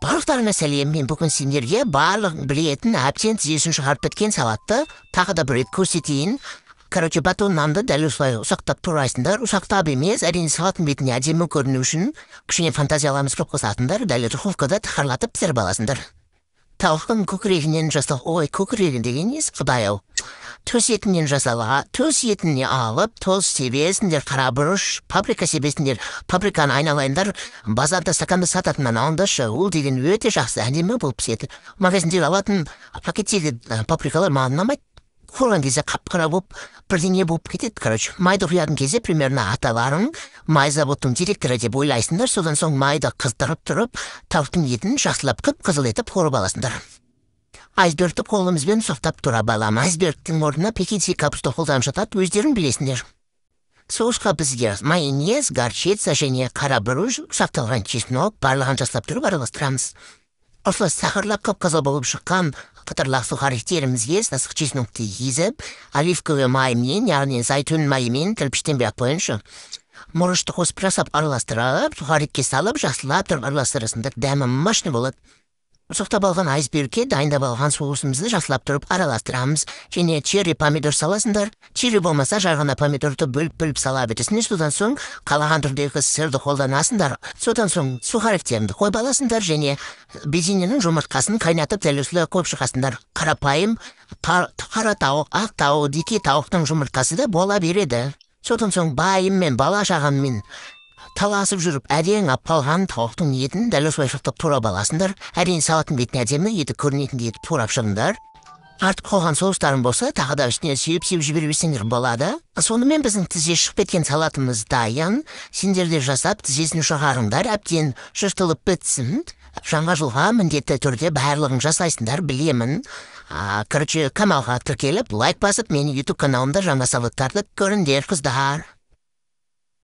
Барлықтарыңа сәлем, мен бүгін сендерге барлық білетін әбден тізесін шығарып біткен салатты тағы да бір рет көрсетейін. Батон нанды дәл осылай ұсақтап турайсыңдар. Ұсақтап емес, әрине салаттың бетіне әдемі көріну үшін кішкене фантазияларыңызды қосатындар, дәл духовкада тахырлатып пісіріп аласыңдар. Тауықтың көкірегінен көкірегі деген несі, Құдай-ау. Төс етінен жасалға, төс етіне алып, тоз себесіндер, қарабұрыш, паприка себесіндер, паприканы айналайындар, базарда стаканды сататыннан алындашы, ол деген өте жақсы, әдемі болып піседі. Магазиндер алатын пакеттегі паприкалар маған ұнамайды. Қорған кезде қап-қара болып, бірдеңе болып кетеді, Майды құятын кезде примерно аталарың май заводтың директоры деп ойлайсыңдар, содан соң майды қыздырып тұрып, тауықтың етін жақсылап қып-қызыл етіп қорып аласыңдар. Айсбергті қолымызбен соқтап тұра балам. Айсбергтің орнына пекинский капуста қолданып жатады, өздерің білесіңдер. Соусқа бізге майонез, горчица және қарабұрыш, ұсақталған чеснок барлығын жасап тұрып араластырамыз. Осылай сахарлап қып-қызыл болып шыққан қатарлақ сухариктерімізге сасық чеснокты езіп, оливковый маймен, яғни зайтун маймен кірпіштен бек бойынша мұрышты қосып жасап араластырып, сухарикке салып, жақсылап тұрып араластырасыңдар, дәмі мощный болады. Соқтап алған айсбергке дайындап алған соусымызды жақсылап тұрып араластырамыз. Және черри помидор саласыңдар. Черри болмаса жарғана помидорды бөліп сала бетесіңдер. Содан соң қалаған түрдегі сырды қолданасыңдар. Содан соң сухариктеріңді қойып аласыңдар және безиненің жұмыртқасын қайнатып дәл осылай қойып шығасыңдар. Қарапайым қара тауық, ақ тауық, дике тауықтың жұмыртқасы да бола береді. Содан соң байыммен, бала шағаммен таласып жүріп, әрең апалған тауықтың етін дәл осылай шықтап турап аласыңдар. Әрең салаттың бетіне әдемі еті көрінетіндей етіп турап шығыңдар. Артық қалған соустарың болса, тағы да үстіне сүйіп жіберсеңдер болады. Сонымен біздің тізе шығып кеткен салатымыз дайын. Сендер де жасап, тізесін шығарыңдар, әбден жыртылып бітсін. Жаңа жылға міндетті түрде барлығын жасайсыңдар, білемін. Каналға тіркеліп, лайк басып, менің YouTube каналымда жаңа салаттарды көріңдер, қыздар.